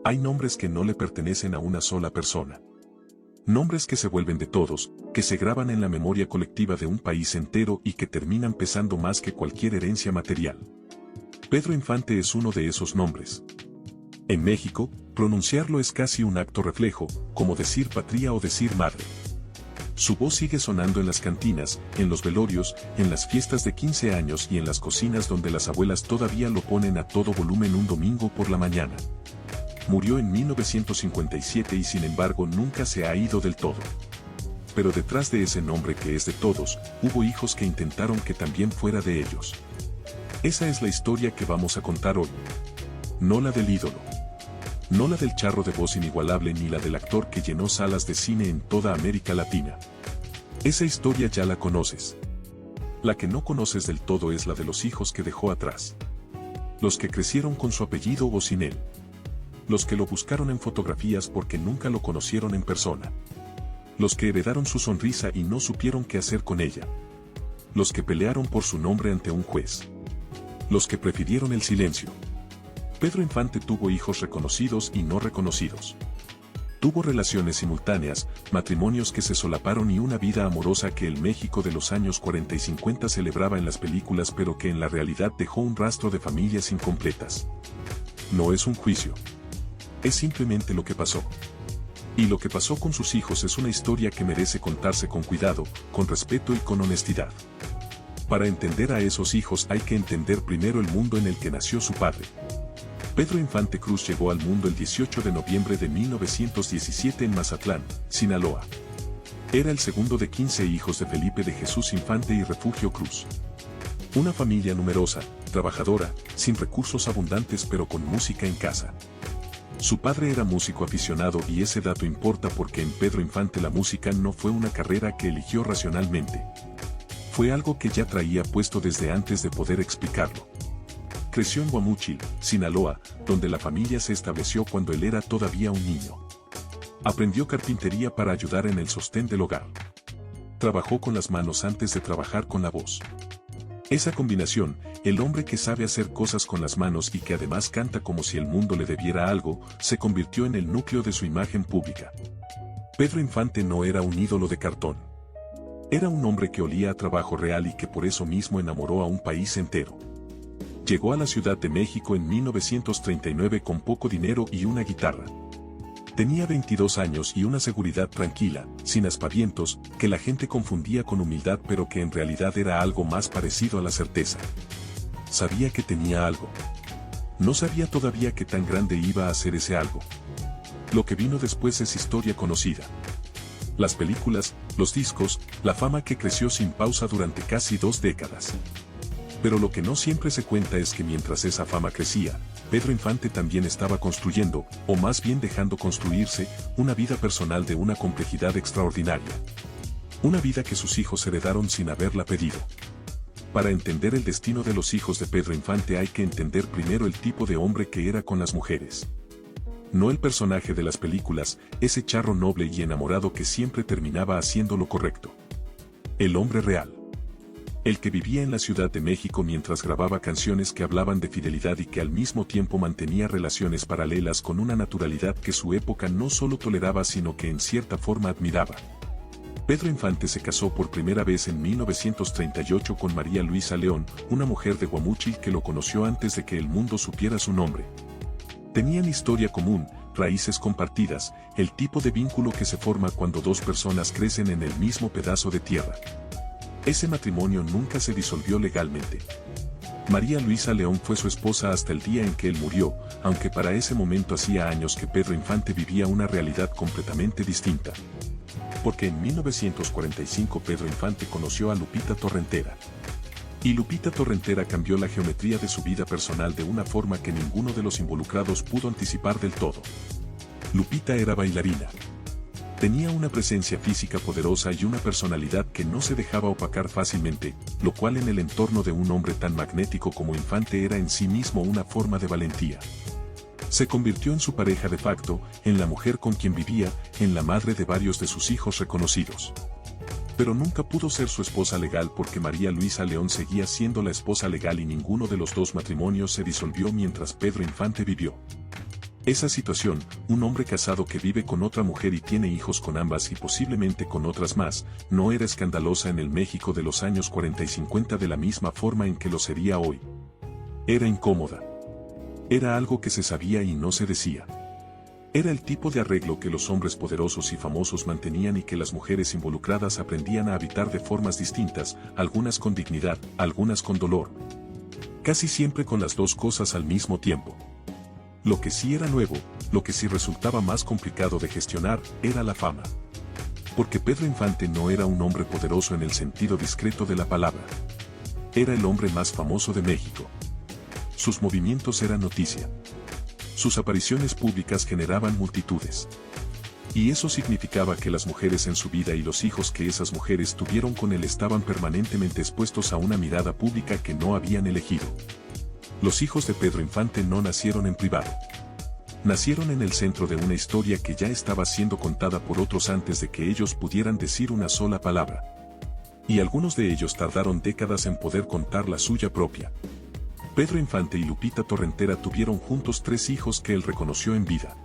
Hay nombres que no le pertenecen a una sola persona. Nombres que se vuelven de todos, que se graban en la memoria colectiva de un país entero y que terminan pesando más que cualquier herencia material. Pedro Infante es uno de esos nombres. En México, pronunciarlo es casi un acto reflejo, como decir patria o decir madre. Su voz sigue sonando en las cantinas, en los velorios, en las fiestas de 15 años y en las cocinas donde las abuelas todavía lo ponen a todo volumen un domingo por la mañana. Murió en 1957 y sin embargo nunca se ha ido del todo. Pero detrás de ese nombre que es de todos, hubo hijos que intentaron que también fuera de ellos. Esa es la historia que vamos a contar hoy. No la del ídolo. No la del charro de voz inigualable ni la del actor que llenó salas de cine en toda América Latina. Esa historia ya la conoces. La que no conoces del todo es la de los hijos que dejó atrás. Los que crecieron con su apellido o sin él. Los que lo buscaron en fotografías porque nunca lo conocieron en persona. Los que heredaron su sonrisa y no supieron qué hacer con ella. Los que pelearon por su nombre ante un juez. Los que prefirieron el silencio. Pedro Infante tuvo hijos reconocidos y no reconocidos. Tuvo relaciones simultáneas, matrimonios que se solaparon y una vida amorosa que el México de los años 40 y 50 celebraba en las películas pero que en la realidad dejó un rastro de familias incompletas. No es un juicio. Es simplemente lo que pasó. Y lo que pasó con sus hijos es una historia que merece contarse con cuidado, con respeto y con honestidad. Para entender a esos hijos hay que entender primero el mundo en el que nació su padre. Pedro Infante Cruz llegó al mundo el 18 de noviembre de 1917 en Mazatlán, Sinaloa. Era el segundo de 15 hijos de Felipe de Jesús Infante y Refugio Cruz. Una familia numerosa, trabajadora, sin recursos abundantes pero con música en casa. Su padre era músico aficionado y ese dato importa porque en Pedro Infante la música no fue una carrera que eligió racionalmente. Fue algo que ya traía puesto desde antes de poder explicarlo. Creció en Guamúchil, Sinaloa, donde la familia se estableció cuando él era todavía un niño. Aprendió carpintería para ayudar en el sostén del hogar. Trabajó con las manos antes de trabajar con la voz. Esa combinación, el hombre que sabe hacer cosas con las manos y que además canta como si el mundo le debiera algo, se convirtió en el núcleo de su imagen pública. Pedro Infante no era un ídolo de cartón. Era un hombre que olía a trabajo real y que por eso mismo enamoró a un país entero. Llegó a la Ciudad de México en 1939 con poco dinero y una guitarra. Tenía 22 años y una seguridad tranquila, sin aspavientos, que la gente confundía con humildad pero que en realidad era algo más parecido a la certeza. Sabía que tenía algo. No sabía todavía qué tan grande iba a ser ese algo. Lo que vino después es historia conocida. Las películas, los discos, la fama que creció sin pausa durante casi 2 décadas. Pero lo que no siempre se cuenta es que mientras esa fama crecía, Pedro Infante también estaba construyendo, o más bien dejando construirse, una vida personal de una complejidad extraordinaria. Una vida que sus hijos heredaron sin haberla pedido. Para entender el destino de los hijos de Pedro Infante hay que entender primero el tipo de hombre que era con las mujeres. No el personaje de las películas, ese charro noble y enamorado que siempre terminaba haciendo lo correcto. El hombre real. El que vivía en la Ciudad de México mientras grababa canciones que hablaban de fidelidad y que al mismo tiempo mantenía relaciones paralelas con una naturalidad que su época no solo toleraba sino que en cierta forma admiraba. Pedro Infante se casó por primera vez en 1938 con María Luisa León, una mujer de Guamúchil que lo conoció antes de que el mundo supiera su nombre. Tenían historia común, raíces compartidas, el tipo de vínculo que se forma cuando dos personas crecen en el mismo pedazo de tierra. Ese matrimonio nunca se disolvió legalmente. María Luisa León fue su esposa hasta el día en que él murió, aunque para ese momento hacía años que Pedro Infante vivía una realidad completamente distinta. Porque en 1945 Pedro Infante conoció a Lupita Torrentera. Y Lupita Torrentera cambió la geometría de su vida personal de una forma que ninguno de los involucrados pudo anticipar del todo. Lupita era bailarina. Tenía una presencia física poderosa y una personalidad que no se dejaba opacar fácilmente, lo cual en el entorno de un hombre tan magnético como Infante era en sí mismo una forma de valentía. Se convirtió en su pareja de facto, en la mujer con quien vivía, en la madre de varios de sus hijos reconocidos. Pero nunca pudo ser su esposa legal porque María Luisa León seguía siendo la esposa legal y ninguno de los dos matrimonios se disolvió mientras Pedro Infante vivió. Esa situación, un hombre casado que vive con otra mujer y tiene hijos con ambas y posiblemente con otras más, no era escandalosa en el México de los años 40 y 50 de la misma forma en que lo sería hoy. Era incómoda. Era algo que se sabía y no se decía. Era el tipo de arreglo que los hombres poderosos y famosos mantenían y que las mujeres involucradas aprendían a habitar de formas distintas, algunas con dignidad, algunas con dolor. Casi siempre con las dos cosas al mismo tiempo. Lo que sí era nuevo, lo que sí resultaba más complicado de gestionar, era la fama. Porque Pedro Infante no era un hombre poderoso en el sentido discreto de la palabra. Era el hombre más famoso de México. Sus movimientos eran noticia. Sus apariciones públicas generaban multitudes. Y eso significaba que las mujeres en su vida y los hijos que esas mujeres tuvieron con él estaban permanentemente expuestos a una mirada pública que no habían elegido. Los hijos de Pedro Infante no nacieron en privado. Nacieron en el centro de una historia que ya estaba siendo contada por otros antes de que ellos pudieran decir una sola palabra. Y algunos de ellos tardaron décadas en poder contar la suya propia. Pedro Infante y Lupita Torrentera tuvieron juntos 3 hijos que él reconoció en vida.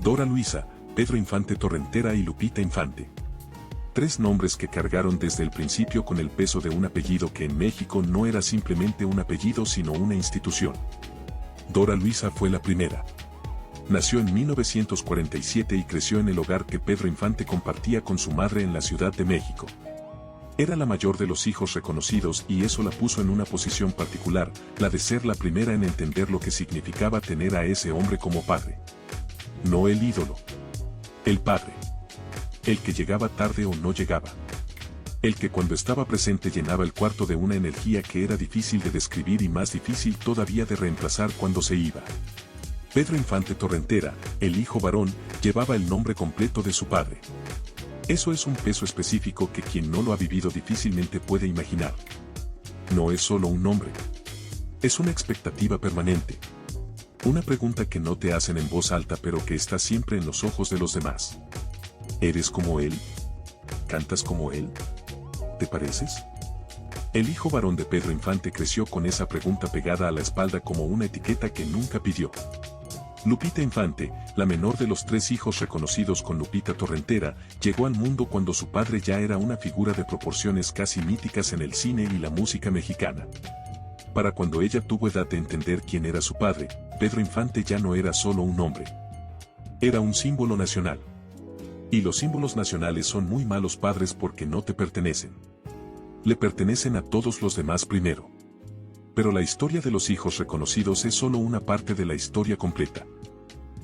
Dora Luisa, Pedro Infante Torrentera y Lupita Infante. 3 nombres que cargaron desde el principio con el peso de un apellido que en México no era simplemente un apellido sino una institución. Dora Luisa fue la primera. Nació en 1947 y creció en el hogar que Pedro Infante compartía con su madre en la Ciudad de México. Era la mayor de los hijos reconocidos y eso la puso en una posición particular, la de ser la primera en entender lo que significaba tener a ese hombre como padre. No el ídolo. El padre. El que llegaba tarde o no llegaba. El que cuando estaba presente llenaba el cuarto de una energía que era difícil de describir y más difícil todavía de reemplazar cuando se iba. Pedro Infante Torrentera, el hijo varón, llevaba el nombre completo de su padre. Eso es un peso específico que quien no lo ha vivido difícilmente puede imaginar. No es solo un nombre. Es una expectativa permanente. Una pregunta que no te hacen en voz alta pero que está siempre en los ojos de los demás. ¿Eres como él? ¿Cantas como él? ¿Te pareces? El hijo varón de Pedro Infante creció con esa pregunta pegada a la espalda como una etiqueta que nunca pidió. Lupita Infante, la menor de los 3 hijos reconocidos con Lupita Torrentera, llegó al mundo cuando su padre ya era una figura de proporciones casi míticas en el cine y la música mexicana. Para cuando ella tuvo edad de entender quién era su padre, Pedro Infante ya no era solo un hombre. Era un símbolo nacional. Y los símbolos nacionales son muy malos padres porque no te pertenecen. Le pertenecen a todos los demás primero. Pero la historia de los hijos reconocidos es solo una parte de la historia completa.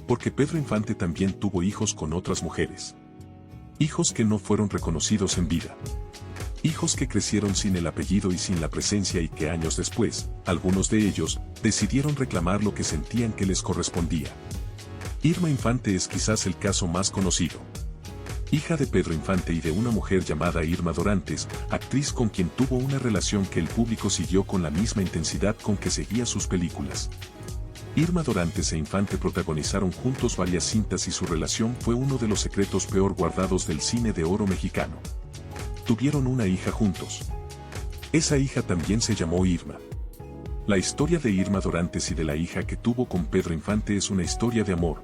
Porque Pedro Infante también tuvo hijos con otras mujeres. Hijos que no fueron reconocidos en vida. Hijos que crecieron sin el apellido y sin la presencia y que años después, algunos de ellos, decidieron reclamar lo que sentían que les correspondía. Irma Infante es quizás el caso más conocido. Hija de Pedro Infante y de una mujer llamada Irma Dorantes, actriz con quien tuvo una relación que el público siguió con la misma intensidad con que seguía sus películas. Irma Dorantes e Infante protagonizaron juntos varias cintas y su relación fue uno de los secretos peor guardados del cine de oro mexicano. Tuvieron una hija juntos. Esa hija también se llamó Irma. La historia de Irma Dorantes y de la hija que tuvo con Pedro Infante es una historia de amor,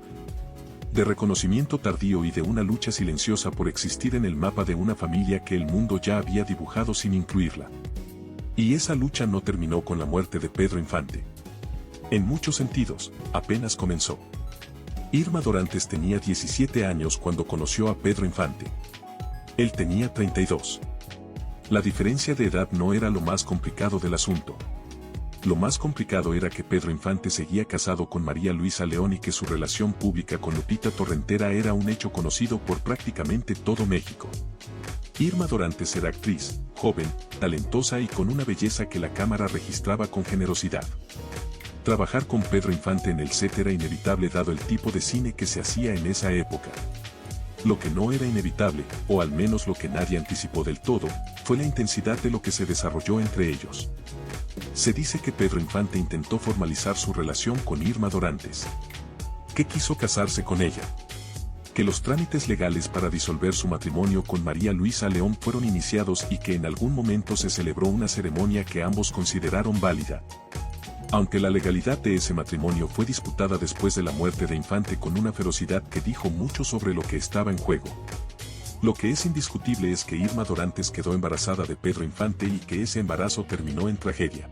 de reconocimiento tardío y de una lucha silenciosa por existir en el mapa de una familia que el mundo ya había dibujado sin incluirla. Y esa lucha no terminó con la muerte de Pedro Infante. En muchos sentidos, apenas comenzó. Irma Dorantes tenía 17 años cuando conoció a Pedro Infante. Él tenía 32. La diferencia de edad no era lo más complicado del asunto. Lo más complicado era que Pedro Infante seguía casado con María Luisa León y que su relación pública con Lupita Torrentera era un hecho conocido por prácticamente todo México. Irma Dorantes era actriz, joven, talentosa y con una belleza que la cámara registraba con generosidad. Trabajar con Pedro Infante en el set era inevitable dado el tipo de cine que se hacía en esa época. Lo que no era inevitable, o al menos lo que nadie anticipó del todo, fue la intensidad de lo que se desarrolló entre ellos. Se dice que Pedro Infante intentó formalizar su relación con Irma Dorantes. Que quiso casarse con ella. Que los trámites legales para disolver su matrimonio con María Luisa León fueron iniciados y que en algún momento se celebró una ceremonia que ambos consideraron válida. Aunque la legalidad de ese matrimonio fue disputada después de la muerte de Infante con una ferocidad que dijo mucho sobre lo que estaba en juego. Lo que es indiscutible es que Irma Dorantes quedó embarazada de Pedro Infante y que ese embarazo terminó en tragedia.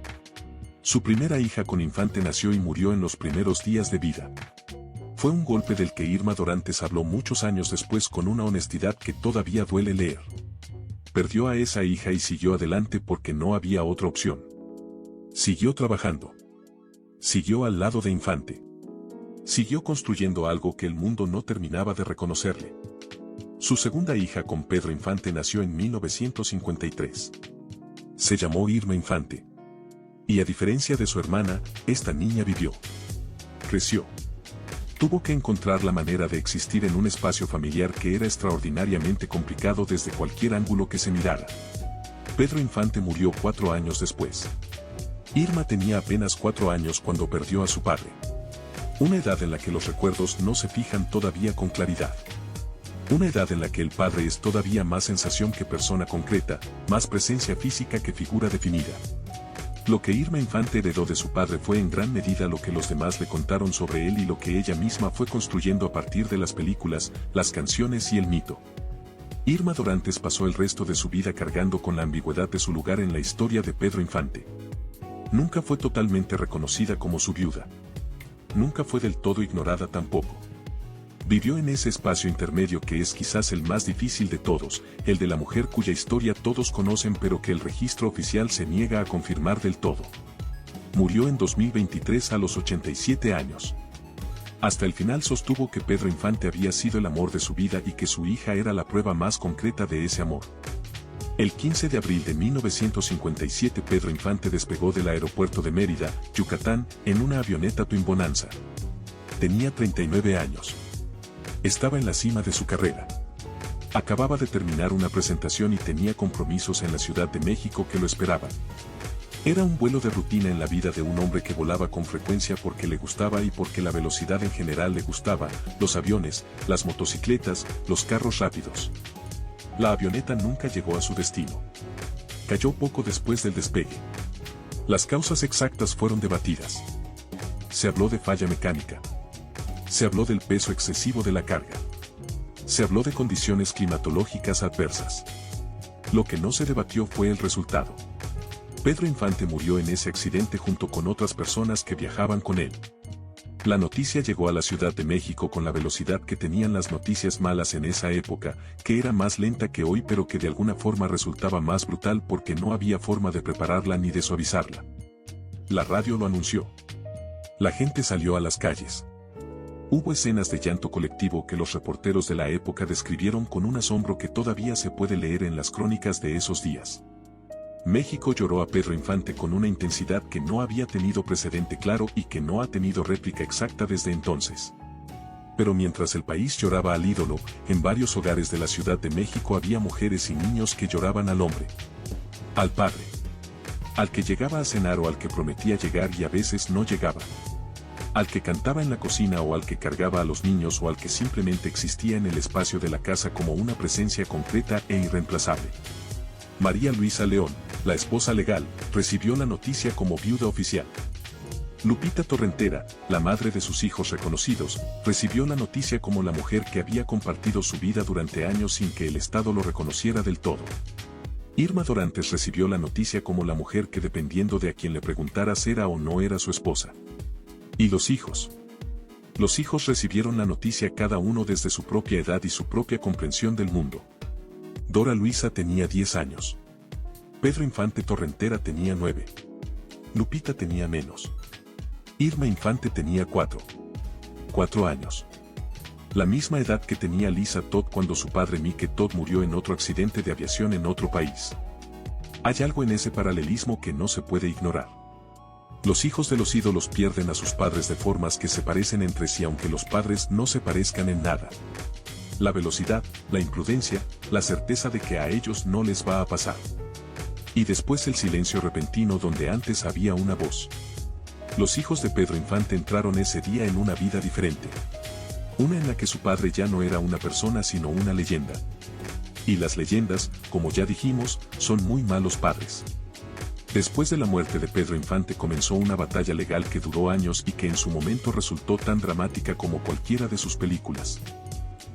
Su primera hija con Infante nació y murió en los primeros días de vida. Fue un golpe del que Irma Dorantes habló muchos años después con una honestidad que todavía duele leer. Perdió a esa hija y siguió adelante porque no había otra opción. Siguió trabajando. Siguió al lado de Infante. Siguió construyendo algo que el mundo no terminaba de reconocerle. Su segunda hija con Pedro Infante nació en 1953. Se llamó Irma Infante. Y a diferencia de su hermana, esta niña vivió. Creció. Tuvo que encontrar la manera de existir en un espacio familiar que era extraordinariamente complicado desde cualquier ángulo que se mirara. Pedro Infante murió 4 años después. Irma tenía apenas 4 años cuando perdió a su padre. Una edad en la que los recuerdos no se fijan todavía con claridad. Una edad en la que el padre es todavía más sensación que persona concreta, más presencia física que figura definida. Lo que Irma Infante heredó de su padre fue en gran medida lo que los demás le contaron sobre él y lo que ella misma fue construyendo a partir de las películas, las canciones y el mito. Irma Dorantes pasó el resto de su vida cargando con la ambigüedad de su lugar en la historia de Pedro Infante. Nunca fue totalmente reconocida como su viuda. Nunca fue del todo ignorada tampoco. Vivió en ese espacio intermedio que es quizás el más difícil de todos, el de la mujer cuya historia todos conocen pero que el registro oficial se niega a confirmar del todo. Murió en 2023 a los 87 años. Hasta el final sostuvo que Pedro Infante había sido el amor de su vida y que su hija era la prueba más concreta de ese amor. El 15 de abril de 1957 Pedro Infante despegó del aeropuerto de Mérida, Yucatán, en una avioneta Twin Bonanza. Tenía 39 años. Estaba en la cima de su carrera. Acababa de terminar una presentación y tenía compromisos en la Ciudad de México que lo esperaban. Era un vuelo de rutina en la vida de un hombre que volaba con frecuencia porque le gustaba y porque la velocidad en general le gustaba, los aviones, las motocicletas, los carros rápidos. La avioneta nunca llegó a su destino. Cayó poco después del despegue. Las causas exactas fueron debatidas. Se habló de falla mecánica. Se habló del peso excesivo de la carga. Se habló de condiciones climatológicas adversas. Lo que no se debatió fue el resultado. Pedro Infante murió en ese accidente junto con otras personas que viajaban con él. La noticia llegó a la Ciudad de México con la velocidad que tenían las noticias malas en esa época, que era más lenta que hoy pero que de alguna forma resultaba más brutal porque no había forma de prepararla ni de suavizarla. La radio lo anunció. La gente salió a las calles. Hubo escenas de llanto colectivo que los reporteros de la época describieron con un asombro que todavía se puede leer en las crónicas de esos días. México lloró a Pedro Infante con una intensidad que no había tenido precedente claro y que no ha tenido réplica exacta desde entonces. Pero mientras el país lloraba al ídolo, en varios hogares de la Ciudad de México había mujeres y niños que lloraban al hombre. Al padre. Al que llegaba a cenar o al que prometía llegar y a veces no llegaba. Al que cantaba en la cocina o al que cargaba a los niños o al que simplemente existía en el espacio de la casa como una presencia concreta e irreemplazable. María Luisa León, la esposa legal, recibió la noticia como viuda oficial. Lupita Torrentera, la madre de sus hijos reconocidos, recibió la noticia como la mujer que había compartido su vida durante años sin que el Estado lo reconociera del todo. Irma Dorantes recibió la noticia como la mujer que dependiendo de a quien le preguntaras era o no era su esposa. ¿Y los hijos? Los hijos recibieron la noticia cada uno desde su propia edad y su propia comprensión del mundo. Dora Luisa tenía 10 años. Pedro Infante Torrentera tenía 9. Lupita tenía menos. Irma Infante tenía 4 años. La misma edad que tenía Lisa Todd cuando su padre Mike Todd murió en otro accidente de aviación en otro país. Hay algo en ese paralelismo que no se puede ignorar. Los hijos de los ídolos pierden a sus padres de formas que se parecen entre sí aunque los padres no se parezcan en nada. La velocidad, la imprudencia, la certeza de que a ellos no les va a pasar. Y después el silencio repentino donde antes había una voz. Los hijos de Pedro Infante entraron ese día en una vida diferente. Una en la que su padre ya no era una persona sino una leyenda. Y las leyendas, como ya dijimos, son muy malos padres. Después de la muerte de Pedro Infante comenzó una batalla legal que duró años y que en su momento resultó tan dramática como cualquiera de sus películas.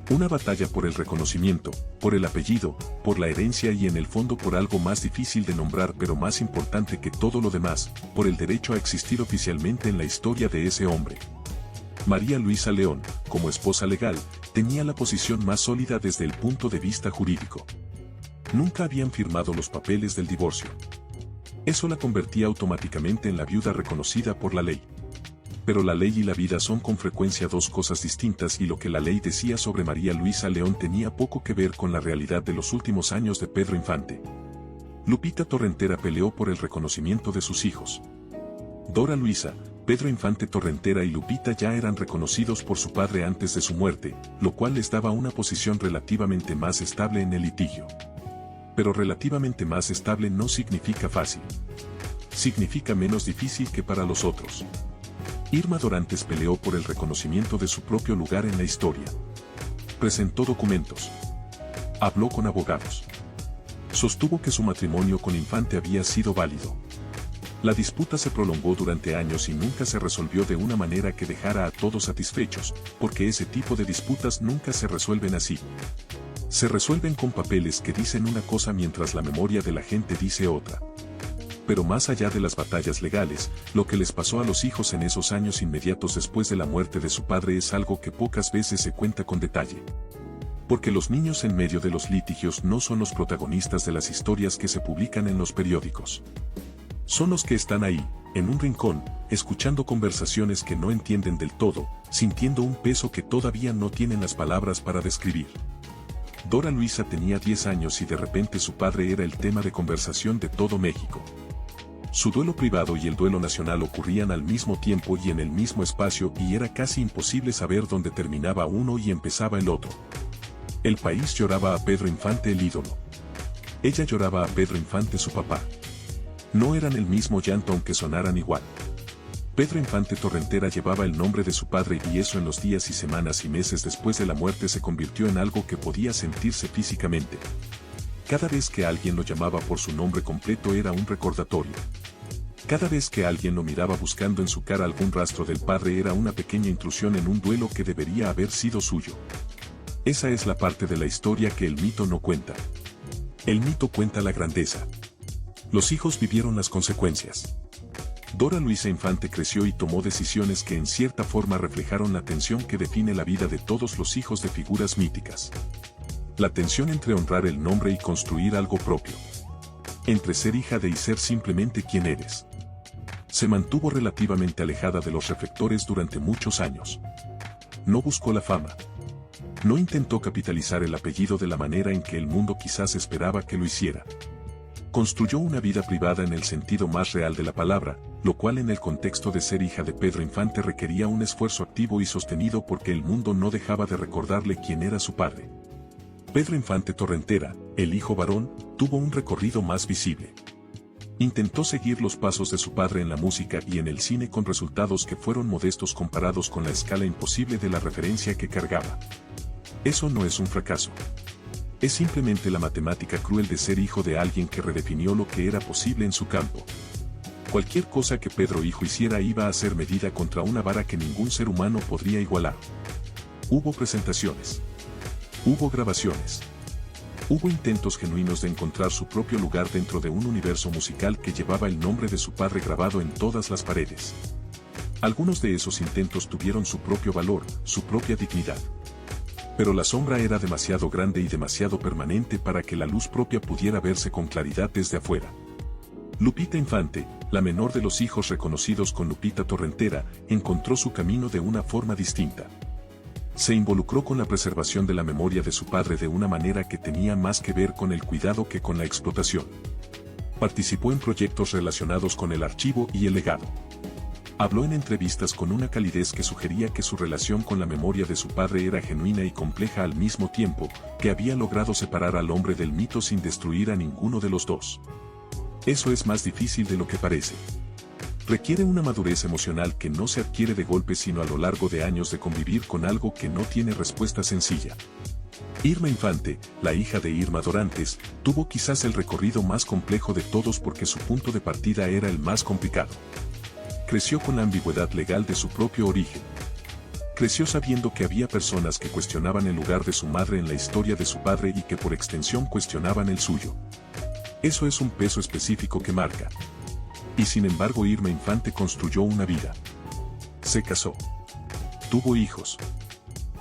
Una batalla por el reconocimiento, por el apellido, por la herencia y en el fondo por algo más difícil de nombrar pero más importante que todo lo demás, por el derecho a existir oficialmente en la historia de ese hombre. María Luisa León, como esposa legal, tenía la posición más sólida desde el punto de vista jurídico. Nunca habían firmado los papeles del divorcio. Eso la convertía automáticamente en la viuda reconocida por la ley. Pero la ley y la vida son con frecuencia dos cosas distintas y lo que la ley decía sobre María Luisa León tenía poco que ver con la realidad de los últimos años de Pedro Infante. Lupita Torrentera peleó por el reconocimiento de sus hijos. Dora Luisa, Pedro Infante Torrentera y Lupita ya eran reconocidos por su padre antes de su muerte, lo cual les daba una posición relativamente más estable en el litigio. Pero relativamente más estable no significa fácil. Significa menos difícil que para los otros. Irma Dorantes peleó por el reconocimiento de su propio lugar en la historia. Presentó documentos. Habló con abogados. Sostuvo que su matrimonio con Infante había sido válido. La disputa se prolongó durante años y nunca se resolvió de una manera que dejara a todos satisfechos, porque ese tipo de disputas nunca se resuelven así. Se resuelven con papeles que dicen una cosa mientras la memoria de la gente dice otra. Pero más allá de las batallas legales, lo que les pasó a los hijos en esos años inmediatos después de la muerte de su padre es algo que pocas veces se cuenta con detalle. Porque los niños en medio de los litigios no son los protagonistas de las historias que se publican en los periódicos. Son los que están ahí, en un rincón, escuchando conversaciones que no entienden del todo, sintiendo un peso que todavía no tienen las palabras para describir. Dora Luisa tenía 10 años y de repente su padre era el tema de conversación de todo México. Su duelo privado y el duelo nacional ocurrían al mismo tiempo y en el mismo espacio y era casi imposible saber dónde terminaba uno y empezaba el otro. El país lloraba a Pedro Infante el ídolo. Ella lloraba a Pedro Infante su papá. No eran el mismo llanto aunque sonaran igual. Pedro Infante Torrentera llevaba el nombre de su padre y eso en los días y semanas y meses después de la muerte se convirtió en algo que podía sentirse físicamente. Cada vez que alguien lo llamaba por su nombre completo era un recordatorio. Cada vez que alguien lo miraba buscando en su cara algún rastro del padre era una pequeña intrusión en un duelo que debería haber sido suyo. Esa es la parte de la historia que el mito no cuenta. El mito cuenta la grandeza. Los hijos vivieron las consecuencias. Dora Luisa Infante creció y tomó decisiones que en cierta forma reflejaron la tensión que define la vida de todos los hijos de figuras míticas. La tensión entre honrar el nombre y construir algo propio. Entre ser hija de y ser simplemente quien eres. Se mantuvo relativamente alejada de los reflectores durante muchos años. No buscó la fama. No intentó capitalizar el apellido de la manera en que el mundo quizás esperaba que lo hiciera. Construyó una vida privada en el sentido más real de la palabra, lo cual en el contexto de ser hija de Pedro Infante requería un esfuerzo activo y sostenido porque el mundo no dejaba de recordarle quién era su padre. Pedro Infante Torrentera, el hijo varón, tuvo un recorrido más visible. Intentó seguir los pasos de su padre en la música y en el cine con resultados que fueron modestos comparados con la escala imposible de la referencia que cargaba. Eso no es un fracaso. Es simplemente la matemática cruel de ser hijo de alguien que redefinió lo que era posible en su campo. Cualquier cosa que Pedro hijo hiciera iba a ser medida contra una vara que ningún ser humano podría igualar. Hubo presentaciones. Hubo grabaciones. Hubo intentos genuinos de encontrar su propio lugar dentro de un universo musical que llevaba el nombre de su padre grabado en todas las paredes. Algunos de esos intentos tuvieron su propio valor, su propia dignidad. Pero la sombra era demasiado grande y demasiado permanente para que la luz propia pudiera verse con claridad desde afuera. Lupita Infante, la menor de los hijos reconocidos con Lupita Torrentera, encontró su camino de una forma distinta. Se involucró con la preservación de la memoria de su padre de una manera que tenía más que ver con el cuidado que con la explotación. Participó en proyectos relacionados con el archivo y el legado. Habló en entrevistas con una calidez que sugería que su relación con la memoria de su padre era genuina y compleja al mismo tiempo, que había logrado separar al hombre del mito sin destruir a ninguno de los dos. Eso es más difícil de lo que parece. Requiere una madurez emocional que no se adquiere de golpe sino a lo largo de años de convivir con algo que no tiene respuesta sencilla. Irma Infante, la hija de Irma Dorantes, tuvo quizás el recorrido más complejo de todos porque su punto de partida era el más complicado. Creció con la ambigüedad legal de su propio origen. Creció sabiendo que había personas que cuestionaban el lugar de su madre en la historia de su padre y que por extensión cuestionaban el suyo. Eso es un peso específico que marca. Y sin embargo Irma Infante construyó una vida. Se casó. Tuvo hijos.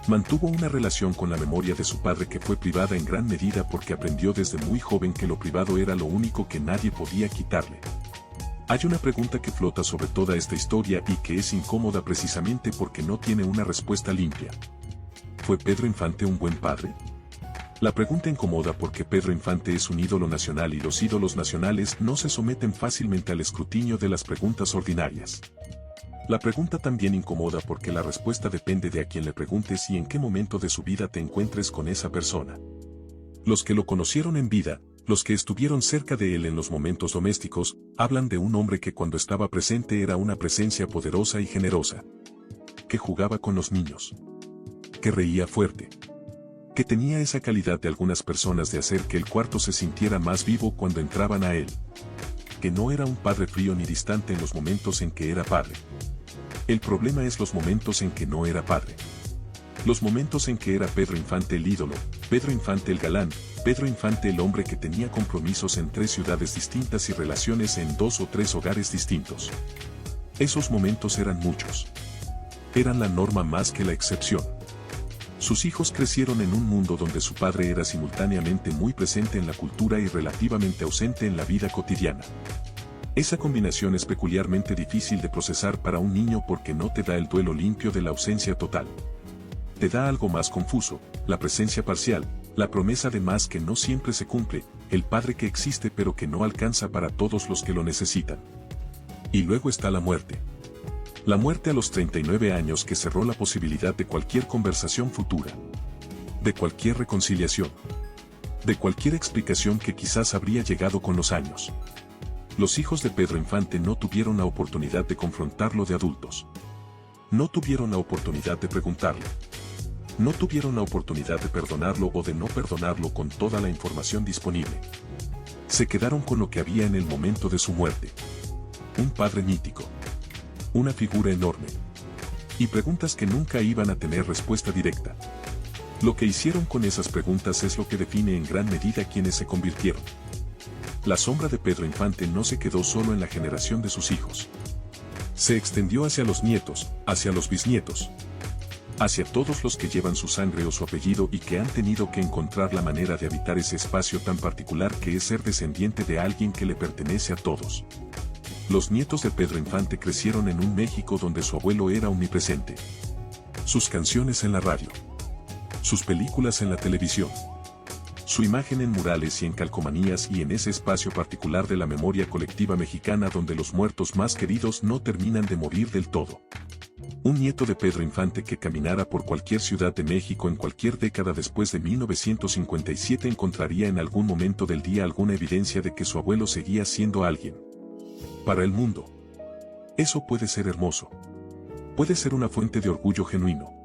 Mantuvo una relación con la memoria de su padre que fue privada en gran medida porque aprendió desde muy joven que lo privado era lo único que nadie podía quitarle. Hay una pregunta que flota sobre toda esta historia y que es incómoda precisamente porque no tiene una respuesta limpia. ¿Fue Pedro Infante un buen padre? La pregunta incomoda porque Pedro Infante es un ídolo nacional y los ídolos nacionales no se someten fácilmente al escrutinio de las preguntas ordinarias. La pregunta también incomoda porque la respuesta depende de a quien le preguntes y en qué momento de su vida te encuentres con esa persona. Los que lo conocieron en vida, los que estuvieron cerca de él en los momentos domésticos, hablan de un hombre que cuando estaba presente era una presencia poderosa y generosa. Que jugaba con los niños. Que reía fuerte. Que tenía esa calidad de algunas personas de hacer que el cuarto se sintiera más vivo cuando entraban a él. Que no era un padre frío ni distante en los momentos en que era padre. El problema es los momentos en que no era padre. Los momentos en que era Pedro Infante el ídolo, Pedro Infante el galán, Pedro Infante el hombre que tenía compromisos en 3 ciudades distintas y relaciones en 2 o 3 hogares distintos. Esos momentos eran muchos. Eran la norma más que la excepción. Sus hijos crecieron en un mundo donde su padre era simultáneamente muy presente en la cultura y relativamente ausente en la vida cotidiana. Esa combinación es peculiarmente difícil de procesar para un niño porque no te da el duelo limpio de la ausencia total. Te da algo más confuso, la presencia parcial, la promesa de más que no siempre se cumple, el padre que existe pero que no alcanza para todos los que lo necesitan. Y luego está la muerte. La muerte a los 39 años que cerró la posibilidad de cualquier conversación futura. De cualquier reconciliación. De cualquier explicación que quizás habría llegado con los años. Los hijos de Pedro Infante no tuvieron la oportunidad de confrontarlo de adultos. No tuvieron la oportunidad de preguntarle. No tuvieron la oportunidad de perdonarlo o de no perdonarlo con toda la información disponible. Se quedaron con lo que había en el momento de su muerte. Un padre mítico. Una figura enorme. Y preguntas que nunca iban a tener respuesta directa. Lo que hicieron con esas preguntas es lo que define en gran medida quienes se convirtieron. La sombra de Pedro Infante no se quedó solo en la generación de sus hijos. Se extendió hacia los nietos, hacia los bisnietos. Hacia todos los que llevan su sangre o su apellido y que han tenido que encontrar la manera de habitar ese espacio tan particular que es ser descendiente de alguien que le pertenece a todos. Los nietos de Pedro Infante crecieron en un México donde su abuelo era omnipresente. Sus canciones en la radio. Sus películas en la televisión. Su imagen en murales y en calcomanías y en ese espacio particular de la memoria colectiva mexicana donde los muertos más queridos no terminan de morir del todo. Un nieto de Pedro Infante que caminara por cualquier ciudad de México en cualquier década después de 1957 encontraría en algún momento del día alguna evidencia de que su abuelo seguía siendo alguien. Para el mundo. Eso puede ser hermoso. Puede ser una fuente de orgullo genuino.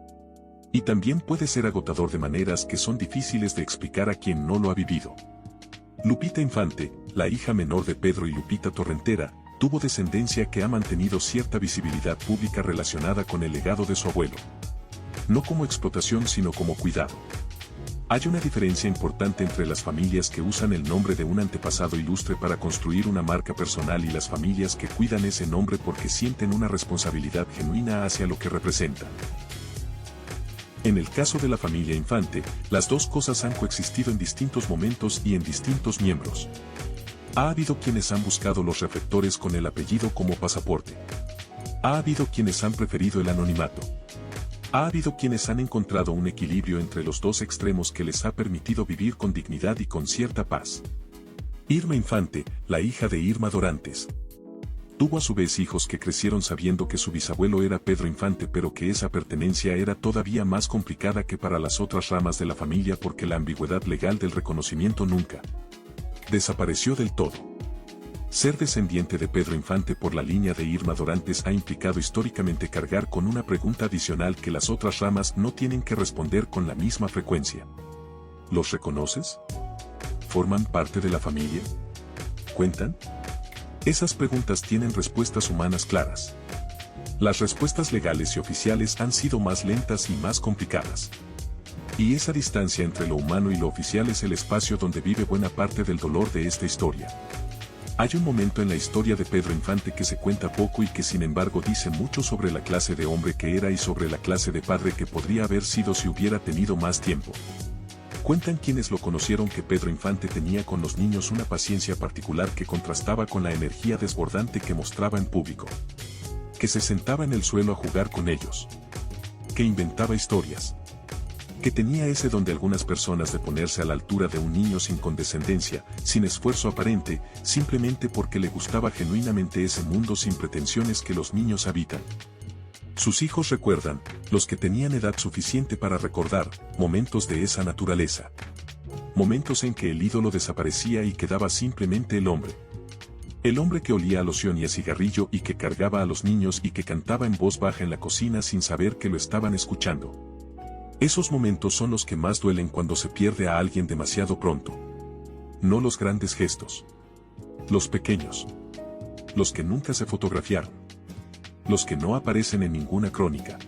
Y también puede ser agotador de maneras que son difíciles de explicar a quien no lo ha vivido. Lupita Infante, la hija menor de Pedro y Lupita Torrentera, tuvo descendencia que ha mantenido cierta visibilidad pública relacionada con el legado de su abuelo. No como explotación sino como cuidado. Hay una diferencia importante entre las familias que usan el nombre de un antepasado ilustre para construir una marca personal y las familias que cuidan ese nombre porque sienten una responsabilidad genuina hacia lo que representa. En el caso de la familia Infante, las dos cosas han coexistido en distintos momentos y en distintos miembros. Ha habido quienes han buscado los reflectores con el apellido como pasaporte. Ha habido quienes han preferido el anonimato. Ha habido quienes han encontrado un equilibrio entre los dos extremos que les ha permitido vivir con dignidad y con cierta paz. Irma Infante, la hija de Irma Dorantes. Tuvo a su vez hijos que crecieron sabiendo que su bisabuelo era Pedro Infante pero que esa pertenencia era todavía más complicada que para las otras ramas de la familia porque la ambigüedad legal del reconocimiento nunca desapareció del todo. Ser descendiente de Pedro Infante por la línea de Irma Dorantes ha implicado históricamente cargar con una pregunta adicional que las otras ramas no tienen que responder con la misma frecuencia. ¿Los reconoces? ¿Forman parte de la familia? ¿Cuentan? Esas preguntas tienen respuestas humanas claras. Las respuestas legales y oficiales han sido más lentas y más complicadas. Y esa distancia entre lo humano y lo oficial es el espacio donde vive buena parte del dolor de esta historia. Hay un momento en la historia de Pedro Infante que se cuenta poco y que sin embargo dice mucho sobre la clase de hombre que era y sobre la clase de padre que podría haber sido si hubiera tenido más tiempo. Cuentan quienes lo conocieron que Pedro Infante tenía con los niños una paciencia particular que contrastaba con la energía desbordante que mostraba en público. Que se sentaba en el suelo a jugar con ellos. Que inventaba historias. Que tenía ese don de algunas personas de ponerse a la altura de un niño sin condescendencia, sin esfuerzo aparente, simplemente porque le gustaba genuinamente ese mundo sin pretensiones que los niños habitan. Sus hijos recuerdan, los que tenían edad suficiente para recordar, momentos de esa naturaleza. Momentos en que el ídolo desaparecía y quedaba simplemente el hombre. El hombre que olía a loción y a cigarrillo y que cargaba a los niños y que cantaba en voz baja en la cocina sin saber que lo estaban escuchando. Esos momentos son los que más duelen cuando se pierde a alguien demasiado pronto. No los grandes gestos. Los pequeños. Los que nunca se fotografiaron. Los que no aparecen en ninguna crónica.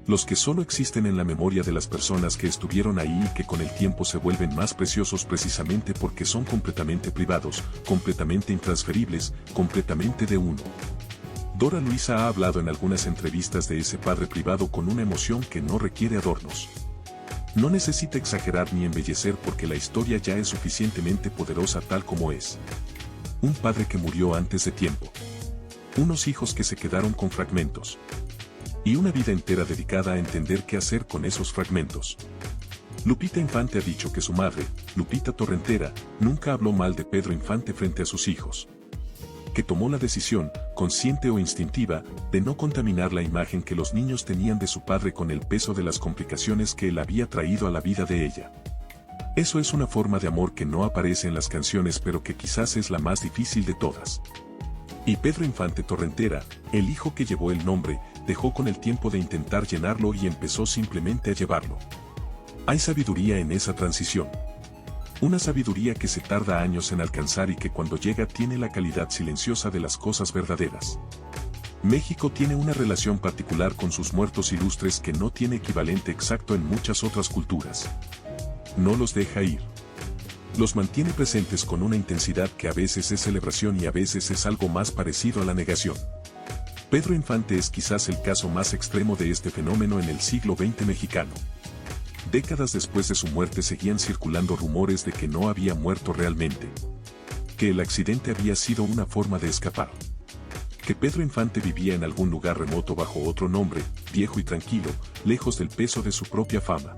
Los que solo existen en la memoria de las personas que estuvieron ahí y que con el tiempo se vuelven más preciosos precisamente porque son completamente privados, completamente intransferibles, completamente de uno. Dora Luisa ha hablado en algunas entrevistas de ese padre privado con una emoción que no requiere adornos. No necesita exagerar ni embellecer porque la historia ya es suficientemente poderosa tal como es. Un padre que murió antes de tiempo. Unos hijos que se quedaron con fragmentos. Y una vida entera dedicada a entender qué hacer con esos fragmentos. Lupita Infante ha dicho que su madre, Lupita Torrentera, nunca habló mal de Pedro Infante frente a sus hijos. Que tomó la decisión, consciente o instintiva, de no contaminar la imagen que los niños tenían de su padre con el peso de las complicaciones que él había traído a la vida de ella. Eso es una forma de amor que no aparece en las canciones pero que quizás es la más difícil de todas. Y Pedro Infante Torrentera, el hijo que llevó el nombre, dejó con el tiempo de intentar llenarlo y empezó simplemente a llevarlo. Hay sabiduría en esa transición. Una sabiduría que se tarda años en alcanzar y que cuando llega tiene la calidad silenciosa de las cosas verdaderas. México tiene una relación particular con sus muertos ilustres que no tiene equivalente exacto en muchas otras culturas. No los deja ir. Los mantiene presentes con una intensidad que a veces es celebración y a veces es algo más parecido a la negación. Pedro Infante es quizás el caso más extremo de este fenómeno en el siglo XX mexicano. Décadas después de su muerte seguían circulando rumores de que no había muerto realmente. Que el accidente había sido una forma de escapar. Que Pedro Infante vivía en algún lugar remoto bajo otro nombre, viejo y tranquilo, lejos del peso de su propia fama.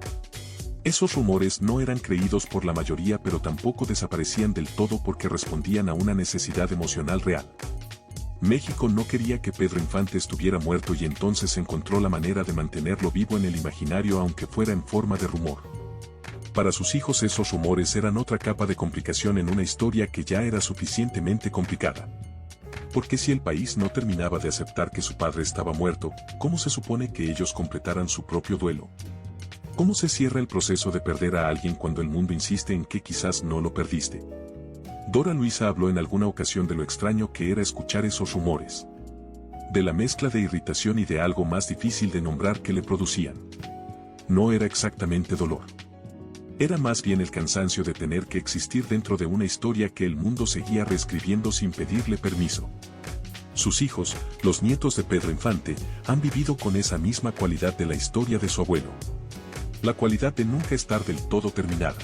Esos rumores no eran creídos por la mayoría pero tampoco desaparecían del todo porque respondían a una necesidad emocional real. México no quería que Pedro Infante estuviera muerto y entonces encontró la manera de mantenerlo vivo en el imaginario aunque fuera en forma de rumor. Para sus hijos esos rumores eran otra capa de complicación en una historia que ya era suficientemente complicada. Porque si el país no terminaba de aceptar que su padre estaba muerto, ¿cómo se supone que ellos completaran su propio duelo? ¿Cómo se cierra el proceso de perder a alguien cuando el mundo insiste en que quizás no lo perdiste? Dora Luisa habló en alguna ocasión de lo extraño que era escuchar esos rumores. De la mezcla de irritación y de algo más difícil de nombrar que le producían. No era exactamente dolor. Era más bien el cansancio de tener que existir dentro de una historia que el mundo seguía reescribiendo sin pedirle permiso. Sus hijos, los nietos de Pedro Infante, han vivido con esa misma cualidad de la historia de su abuelo. La cualidad de nunca estar del todo terminada.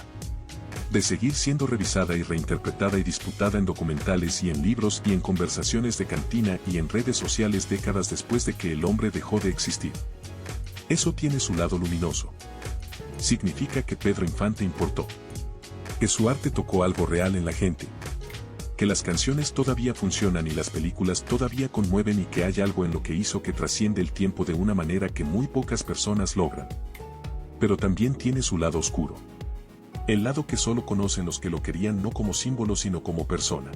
De seguir siendo revisada y reinterpretada y disputada en documentales y en libros y en conversaciones de cantina y en redes sociales décadas después de que el hombre dejó de existir. Eso tiene su lado luminoso. Significa que Pedro Infante importó. Que su arte tocó algo real en la gente. Que las canciones todavía funcionan y las películas todavía conmueven y que hay algo en lo que hizo que trasciende el tiempo de una manera que muy pocas personas logran. Pero también tiene su lado oscuro. El lado que solo conocen los que lo querían no como símbolo sino como persona.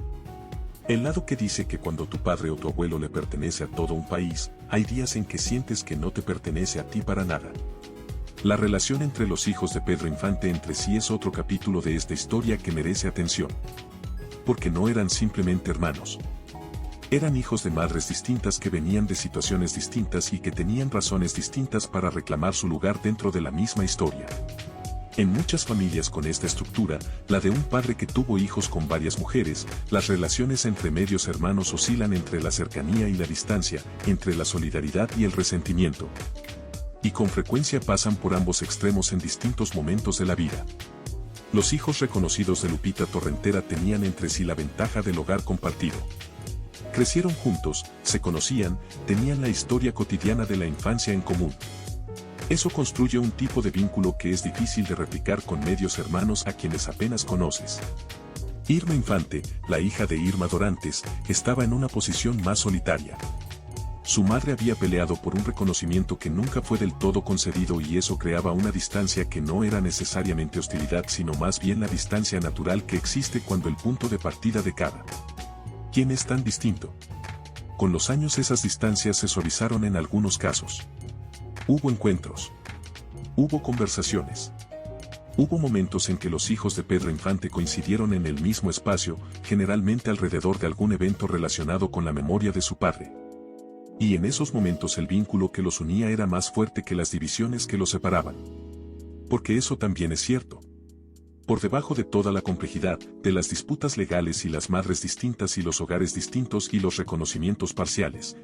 El lado que dice que cuando tu padre o tu abuelo le pertenece a todo un país, hay días en que sientes que no te pertenece a ti para nada. La relación entre los hijos de Pedro Infante entre sí es otro capítulo de esta historia que merece atención. Porque no eran simplemente hermanos. Eran hijos de madres distintas que venían de situaciones distintas y que tenían razones distintas para reclamar su lugar dentro de la misma historia. En muchas familias con esta estructura, la de un padre que tuvo hijos con varias mujeres, las relaciones entre medios hermanos oscilan entre la cercanía y la distancia, entre la solidaridad y el resentimiento. Y con frecuencia pasan por ambos extremos en distintos momentos de la vida. Los hijos reconocidos de Lupita Torrentera tenían entre sí la ventaja del hogar compartido. Crecieron juntos, se conocían, tenían la historia cotidiana de la infancia en común. Eso construye un tipo de vínculo que es difícil de replicar con medios hermanos a quienes apenas conoces. Irma Infante, la hija de Irma Dorantes, estaba en una posición más solitaria. Su madre había peleado por un reconocimiento que nunca fue del todo concedido y eso creaba una distancia que no era necesariamente hostilidad sino más bien la distancia natural que existe cuando el punto de partida de cada quien es tan distinto. Con los años esas distancias se suavizaron en algunos casos. Hubo encuentros. Hubo conversaciones. Hubo momentos en que los hijos de Pedro Infante coincidieron en el mismo espacio, generalmente alrededor de algún evento relacionado con la memoria de su padre. Y en esos momentos el vínculo que los unía era más fuerte que las divisiones que los separaban. Porque eso también es cierto. Por debajo de toda la complejidad, de las disputas legales y las madres distintas y los hogares distintos y los reconocimientos parciales,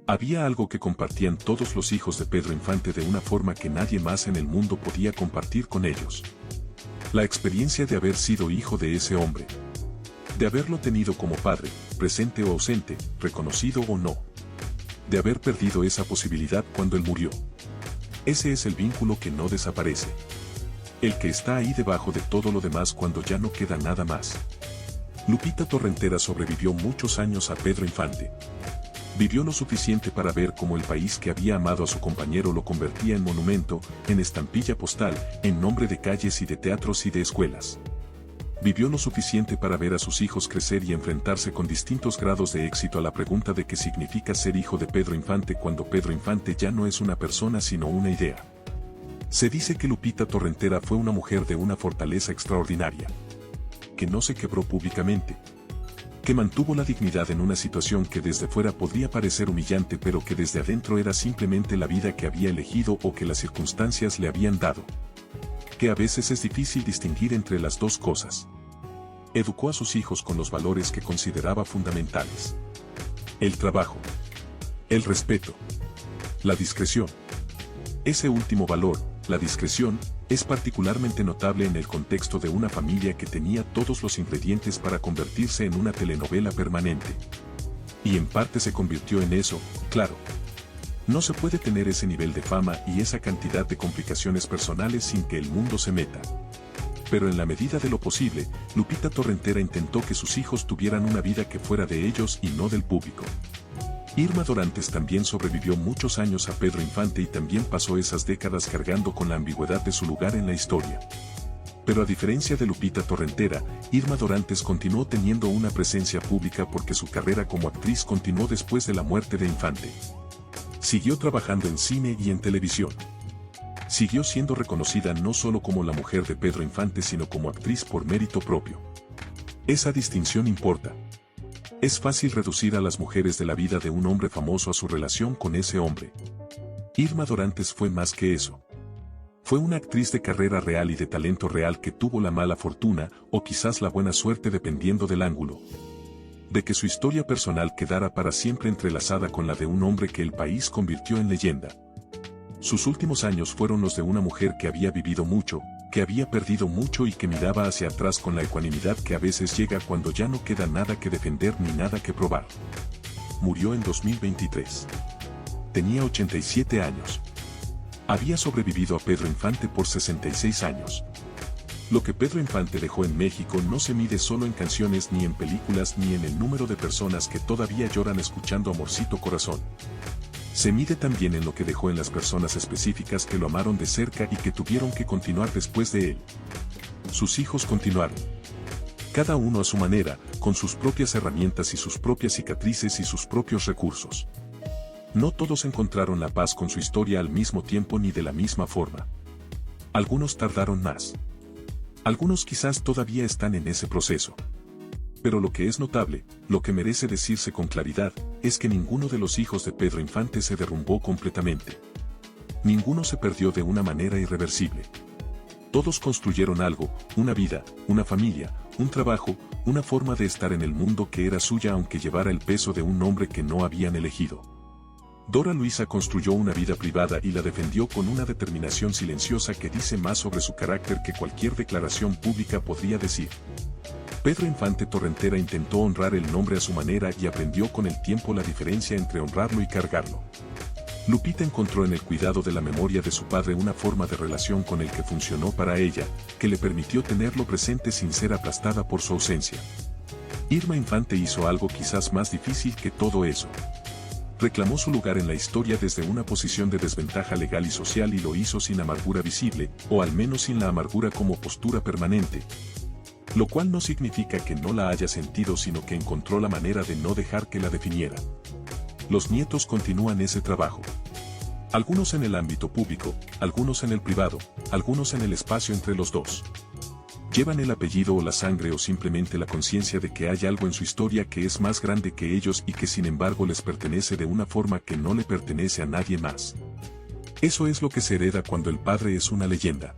había algo que compartían todos los hijos de Pedro Infante de una forma que nadie más en el mundo podía compartir con ellos. La experiencia de haber sido hijo de ese hombre. De haberlo tenido como padre, presente o ausente, reconocido o no. De haber perdido esa posibilidad cuando él murió. Ese es el vínculo que no desaparece. El que está ahí debajo de todo lo demás cuando ya no queda nada más. Lupita Torrentera sobrevivió muchos años a Pedro Infante. Vivió lo suficiente para ver cómo el país que había amado a su compañero lo convertía en monumento, en estampilla postal, en nombre de calles y de teatros y de escuelas. Vivió lo suficiente para ver a sus hijos crecer y enfrentarse con distintos grados de éxito a la pregunta de qué significa ser hijo de Pedro Infante cuando Pedro Infante ya no es una persona sino una idea. Se dice que Lupita Torrentera fue una mujer de una fortaleza extraordinaria. Que no se quebró públicamente. Que mantuvo la dignidad en una situación que desde fuera podría parecer humillante pero que desde adentro era simplemente la vida que había elegido o que las circunstancias le habían dado. Que a veces es difícil distinguir entre las dos cosas. Educó a sus hijos con los valores que consideraba fundamentales. El trabajo. El respeto. La discreción. Ese último valor, la discreción, es particularmente notable en el contexto de una familia que tenía todos los ingredientes para convertirse en una telenovela permanente. Y en parte se convirtió en eso, claro. No se puede tener ese nivel de fama y esa cantidad de complicaciones personales sin que el mundo se meta. Pero en la medida de lo posible, Lupita Torrentera intentó que sus hijos tuvieran una vida que fuera de ellos y no del público. Irma Dorantes también sobrevivió muchos años a Pedro Infante y también pasó esas décadas cargando con la ambigüedad de su lugar en la historia. Pero a diferencia de Lupita Torrentera, Irma Dorantes continuó teniendo una presencia pública porque su carrera como actriz continuó después de la muerte de Infante. Siguió trabajando en cine y en televisión. Siguió siendo reconocida no solo como la mujer de Pedro Infante sino como actriz por mérito propio. Esa distinción importa. Es fácil reducir a las mujeres de la vida de un hombre famoso a su relación con ese hombre. Irma Dorantes fue más que eso. Fue una actriz de carrera real y de talento real que tuvo la mala fortuna, o quizás la buena suerte dependiendo del ángulo, de que su historia personal quedara para siempre entrelazada con la de un hombre que el país convirtió en leyenda. Sus últimos años fueron los de una mujer que había vivido mucho, que había perdido mucho y que miraba hacia atrás con la ecuanimidad que a veces llega cuando ya no queda nada que defender ni nada que probar. Murió en 2023. Tenía 87 años. Había sobrevivido a Pedro Infante por 66 años. Lo que Pedro Infante dejó en México no se mide solo en canciones ni en películas ni en el número de personas que todavía lloran escuchando Amorcito Corazón. Se mide también en lo que dejó en las personas específicas que lo amaron de cerca y que tuvieron que continuar después de él. Sus hijos continuaron. Cada uno a su manera, con sus propias herramientas y sus propias cicatrices y sus propios recursos. No todos encontraron la paz con su historia al mismo tiempo ni de la misma forma. Algunos tardaron más. Algunos quizás todavía están en ese proceso. Pero lo que es notable, lo que merece decirse con claridad, es que ninguno de los hijos de Pedro Infante se derrumbó completamente. Ninguno se perdió de una manera irreversible. Todos construyeron algo, una vida, una familia, un trabajo, una forma de estar en el mundo que era suya aunque llevara el peso de un nombre que no habían elegido. Dora Luisa construyó una vida privada y la defendió con una determinación silenciosa que dice más sobre su carácter que cualquier declaración pública podría decir. Pedro Infante Torrentera intentó honrar el nombre a su manera y aprendió con el tiempo la diferencia entre honrarlo y cargarlo. Lupita encontró en el cuidado de la memoria de su padre una forma de relación con el que funcionó para ella, que le permitió tenerlo presente sin ser aplastada por su ausencia. Irma Infante hizo algo quizás más difícil que todo eso. Reclamó su lugar en la historia desde una posición de desventaja legal y social y lo hizo sin amargura visible, o al menos sin la amargura como postura permanente. Lo cual no significa que no la haya sentido sino que encontró la manera de no dejar que la definiera. Los nietos continúan ese trabajo. Algunos en el ámbito público, algunos en el privado, algunos en el espacio entre los dos. Llevan el apellido o la sangre o simplemente la conciencia de que hay algo en su historia que es más grande que ellos y que sin embargo les pertenece de una forma que no le pertenece a nadie más. Eso es lo que se hereda cuando el padre es una leyenda.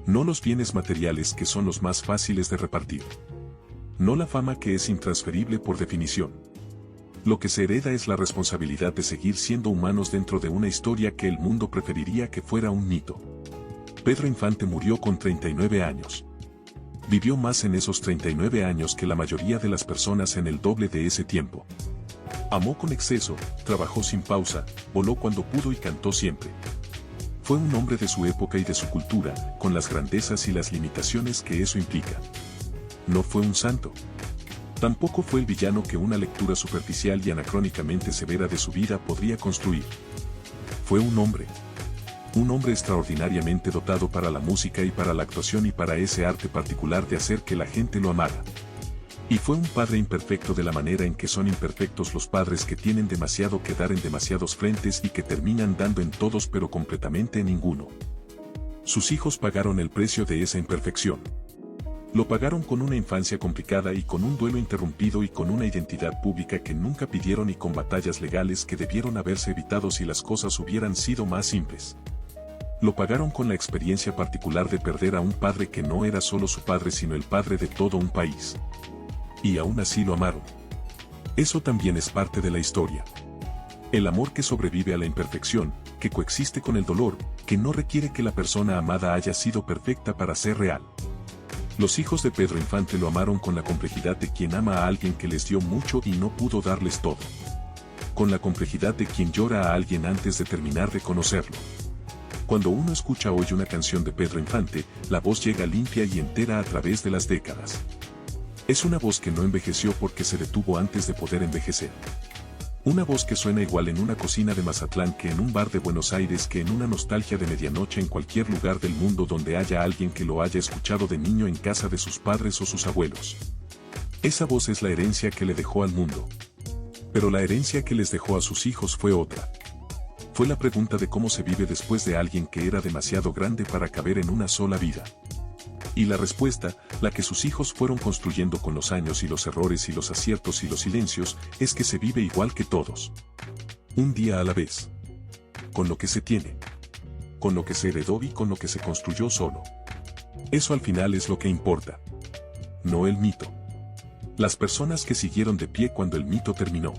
No los bienes materiales que son los más fáciles de repartir. No la fama que es intransferible por definición. Lo que se hereda es la responsabilidad de seguir siendo humanos dentro de una historia que el mundo preferiría que fuera un mito. Pedro Infante murió con 39 años. Vivió más en esos 39 años que la mayoría de las personas en el doble de ese tiempo. Amó con exceso, trabajó sin pausa, voló cuando pudo y cantó siempre. Fue un hombre de su época y de su cultura, con las grandezas y las limitaciones que eso implica. No fue un santo. Tampoco fue el villano que una lectura superficial y anacrónicamente severa de su vida podría construir. Fue un hombre. Un hombre extraordinariamente dotado para la música y para la actuación y para ese arte particular de hacer que la gente lo amara. Y fue un padre imperfecto de la manera en que son imperfectos los padres que tienen demasiado que dar en demasiados frentes y que terminan dando en todos pero completamente en ninguno. Sus hijos pagaron el precio de esa imperfección. Lo pagaron con una infancia complicada y con un duelo interrumpido y con una identidad pública que nunca pidieron y con batallas legales que debieron haberse evitado si las cosas hubieran sido más simples. Lo pagaron con la experiencia particular de perder a un padre que no era solo su padre sino el padre de todo un país. Y aún así lo amaron. Eso también es parte de la historia. El amor que sobrevive a la imperfección, que coexiste con el dolor, que no requiere que la persona amada haya sido perfecta para ser real. Los hijos de Pedro Infante lo amaron con la complejidad de quien ama a alguien que les dio mucho y no pudo darles todo. Con la complejidad de quien llora a alguien antes de terminar de conocerlo. Cuando uno escucha hoy una canción de Pedro Infante, la voz llega limpia y entera a través de las décadas. Es una voz que no envejeció porque se detuvo antes de poder envejecer. Una voz que suena igual en una cocina de Mazatlán que en un bar de Buenos Aires que en una nostalgia de medianoche en cualquier lugar del mundo donde haya alguien que lo haya escuchado de niño en casa de sus padres o sus abuelos. Esa voz es la herencia que le dejó al mundo. Pero la herencia que les dejó a sus hijos fue otra. Fue la pregunta de cómo se vive después de alguien que era demasiado grande para caber en una sola vida. Y la respuesta, la que sus hijos fueron construyendo con los años y los errores y los aciertos y los silencios, es que se vive igual que todos. Un día a la vez. Con lo que se tiene. Con lo que se heredó y con lo que se construyó solo. Eso al final es lo que importa. No el mito. Las personas que siguieron de pie cuando el mito terminó.